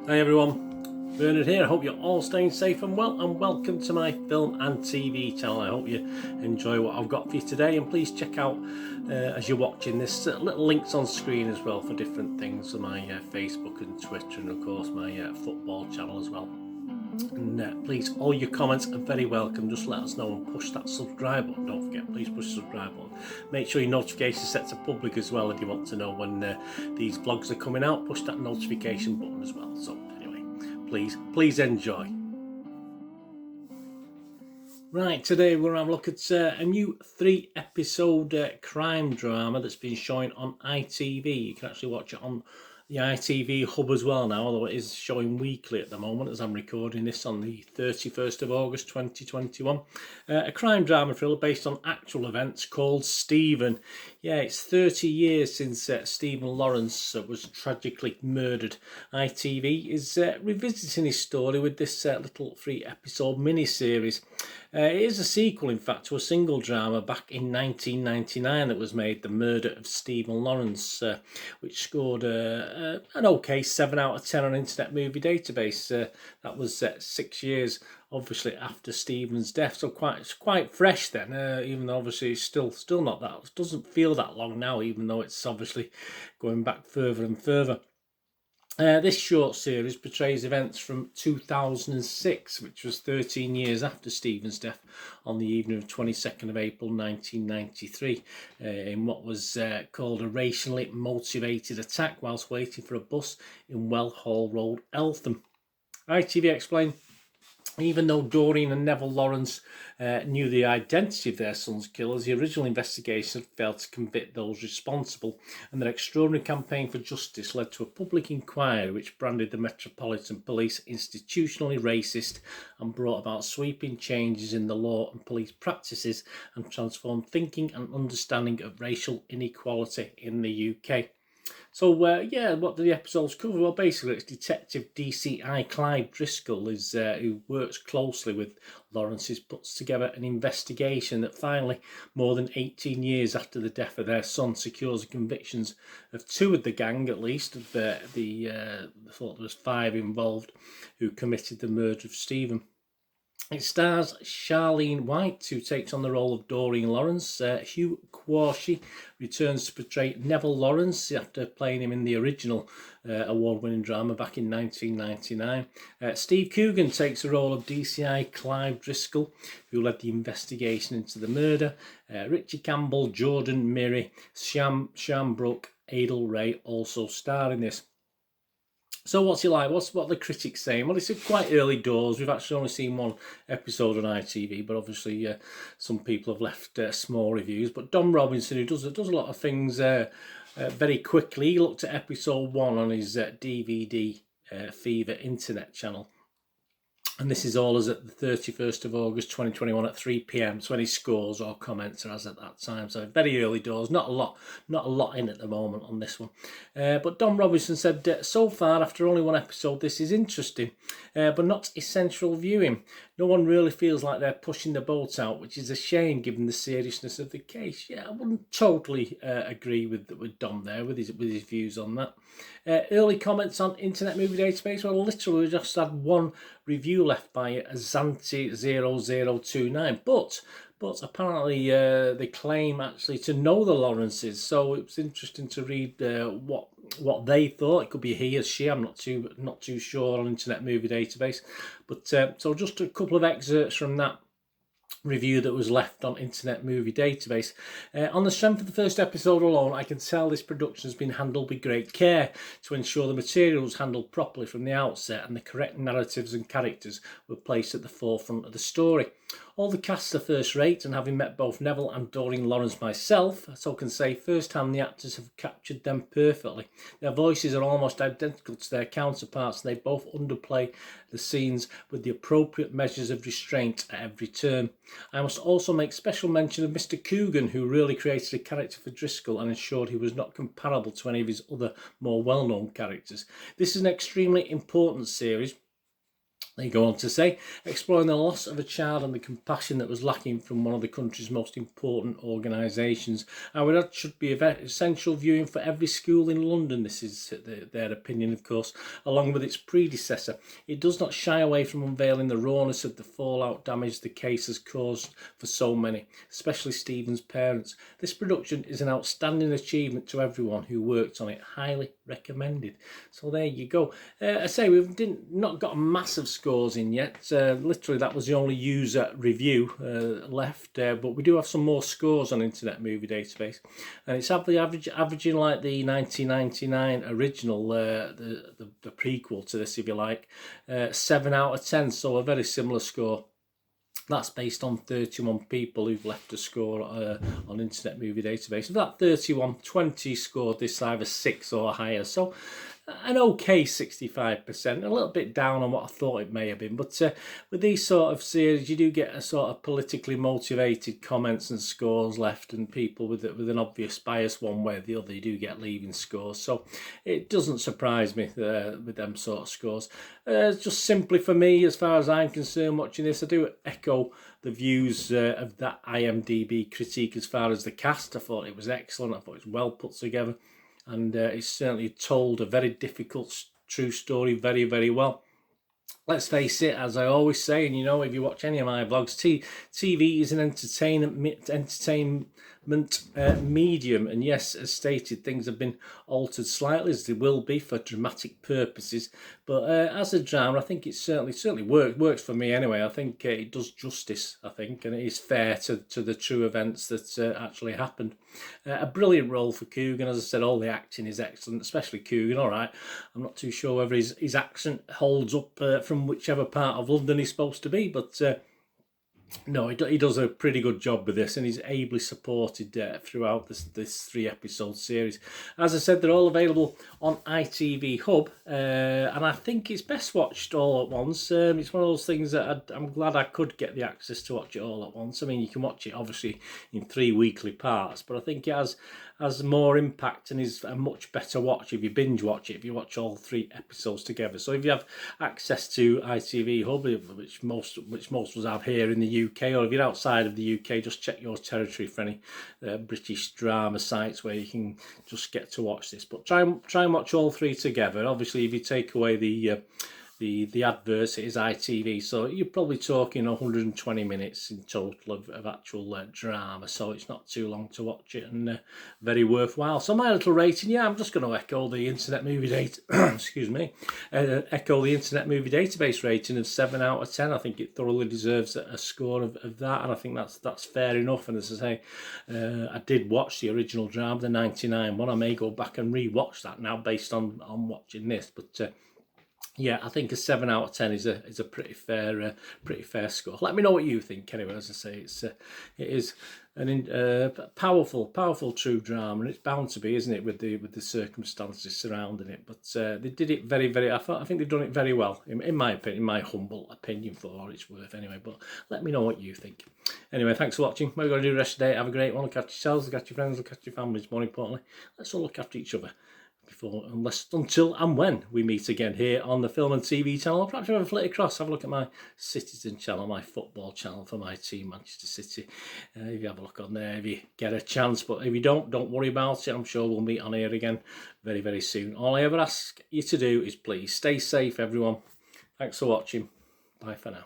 Hi everyone, Bernard here. I hope you're all staying safe and well, and welcome to my film and TV channel. I hope you enjoy what I've got for you today, and please check out as you're watching this little links on screen as well for different things on my Facebook and Twitter, and of course my football channel as well. And please, all your comments are very welcome. Just let us know and push that subscribe button. Don't forget, please push the subscribe button. Make sure your notifications set to public as well if you want to know when these vlogs are coming out. Push that notification button as well. So anyway, please enjoy. Right, today we're going to have a look at a new 3-episode crime drama that's been showing on ITV. You can actually watch it on the ITV hub as well now, although it is showing weekly at the moment as I'm recording this on the 31st of August 2021. A crime drama thriller based on actual events called Stephen. Yeah, it's 30 years since Stephen Lawrence was tragically murdered. ITV is revisiting his story with this little 3-episode mini-series. It is a sequel, in fact, to a single drama back in 1999 that was made, The Murder of Stephen Lawrence, which scored an okay 7 out of 10 on Internet Movie Database. That was 6 years, obviously, after Stephen's death, so quite fresh then, even though obviously it's still not that, it doesn't feel that long now, even though it's obviously going back further and further. This short series portrays events from 2006, which was 13 years after Stephen's death on the evening of 22nd of April 1993, in what was called a racially motivated attack whilst waiting for a bus in Wellhall Road, Eltham. ITV explained, even though Doreen and Neville Lawrence knew the identity of their son's killers, the original investigation had failed to convict those responsible, and their extraordinary campaign for justice led to a public inquiry which branded the Metropolitan Police institutionally racist and brought about sweeping changes in the law and police practices and transformed thinking and understanding of racial inequality in the UK. So, yeah, what do the episodes cover? Well, basically, it's Detective DCI Clive Driscoll who works closely with Lawrence's, puts together an investigation that finally, more than 18 years after the death of their son, secures the convictions of 2 of the gang, at least, of I thought there was 5 involved, who committed the murder of Stephen. It stars Charlene White, who takes on the role of Doreen Lawrence. Hugh Quarshie returns to portray Neville Lawrence after playing him in the original award-winning drama back in 1999. Steve Coogan takes the role of DCI Clive Driscoll, who led the investigation into the murder. Richie Campbell, Jordan Mirry, Shambrook, Adel Ray also star in this. So what's it like? What are the critics saying? Well, it's quite early doors. We've actually only seen 1 episode on ITV, but obviously some people have left small reviews. But Dom Robinson, who does a lot of things very quickly, he looked at episode 1 on his DVD Fever internet channel. And this is all as at the 31st of August 2021 at 3 p.m. So any scores or comments are as at that time. So very early doors, not a lot in at the moment on this one. But Don Robinson said, so far after only 1 episode, this is interesting, but not essential viewing. No one really feels like they're pushing the boat out, which is a shame given the seriousness of the case. Yeah, I wouldn't totally agree with Dom there, with his views on that. Early comments on Internet Movie Database. Well, literally we just had 1 review left by Azanti0029, but apparently they claim actually to know the Lawrences, so it was interesting to read what they thought. It could be he or she, I'm not too sure on Internet Movie Database, but so just a couple of excerpts from that review that was left on Internet Movie Database. On the strength of the first episode alone, I can tell this production has been handled with great care to ensure the material was handled properly from the outset and the correct narratives and characters were placed at the forefront of the story. All the casts are first rate, and having met both Neville and Doreen Lawrence myself, so can say firsthand the actors have captured them perfectly. Their voices are almost identical to their counterparts, and they both underplay the scenes with the appropriate measures of restraint at every turn. I must also make special mention of Mr. Coogan, who really created a character for Driscoll and ensured he was not comparable to any of his other more well-known characters. This is an extremely important series, They go on to say, exploring the loss of a child and the compassion that was lacking from one of the country's most important organisations. I would add should be essential viewing for every school in London. This is their opinion, of course, along with its predecessor. It does not shy away from unveiling the rawness of the fallout damage the case has caused for so many, especially Stephen's parents. This production is an outstanding achievement to everyone who worked on it. Highly recommended. So there you go. I say we've not got a massive scores in yet. Literally that was the only user review left, but we do have some more scores on Internet Movie Database, and it's averaging like the 1999 original, the prequel to this, if you like, 7 out of 10, so a very similar score. That's based on 31 people who've left a score on Internet Movie Database. Of that 31, 20 scored this either 6 or higher. So an okay 65%, a little bit down on what I thought it may have been. But with these sort of series, you do get a sort of politically motivated comments and scores left, and people with an obvious bias one way or the other, you do get leaving scores. So it doesn't surprise me with them sort of scores. Just simply for me, as far as I'm concerned, watching this, I do echo the views of that IMDb critique as far as the cast. I thought it was excellent. I thought it was well put together. And it's certainly told a very difficult, true story very, very well. Let's face it, as I always say, and you know, if you watch any of my vlogs, TV is an entertainment medium, and yes, as stated, things have been altered slightly, as they will be for dramatic purposes, but as a drama, I think it certainly works for me anyway. I think it does justice, I think, and it is fair to the true events that actually happened. A brilliant role for Coogan. As I said, all the acting is excellent, especially Coogan. All right, I'm not too sure whether his accent holds up from whichever part of London he's supposed to be, but no, he does a pretty good job with this, and he's ably supported throughout this 3-episode series. As I said, they're all available on ITV Hub, and I think it's best watched all at once. It's one of those things that I'm glad I could get the access to watch it all at once. I mean, you can watch it obviously in 3 weekly parts, but I think it has more impact and is a much better watch if you binge watch it, if you watch all 3 episodes together. So if you have access to ITV Hub, which most of us have here in the UK, or if you're outside of the UK, just check your territory for any British drama sites where you can just get to watch this. But try and watch all 3 together. Obviously, if you take away the adverts, it is ITV, so you're probably talking 120 minutes in total of actual drama, so it's not too long to watch it, and very worthwhile. So my little rating, yeah, I'm just going to echo the Internet Movie excuse me, echo the Internet Movie Database rating of 7 out of 10. I think it thoroughly deserves a score of that, and I think that's fair enough. And as I say, I did watch the original drama, the 99 one. I may go back and re-watch that now based on watching this, but yeah, I think a 7 out of 10 is a pretty fair score. Let me know what you think. Anyway, as I say, it is an powerful true drama, and it's bound to be, isn't it, with the circumstances surrounding it. But they did it very. I think they've done it very well, in my opinion, in my humble opinion, for all it's worth. Anyway, but let me know what you think. Anyway, thanks for watching. What are you going to do the rest of the day? Have a great one. Look after yourselves, look after your friends, look after your families. More importantly, let's all look after each other. Until and when we meet again here on the Film and TV channel, or perhaps you have a flit across, have a look at my Citizen channel, my football channel for my team, Manchester City. If you have a look on there, if you get a chance, but if you don't worry about it. I'm sure we'll meet on here again very soon. All I ever ask you to do is please stay safe, everyone. Thanks for watching. Bye for now.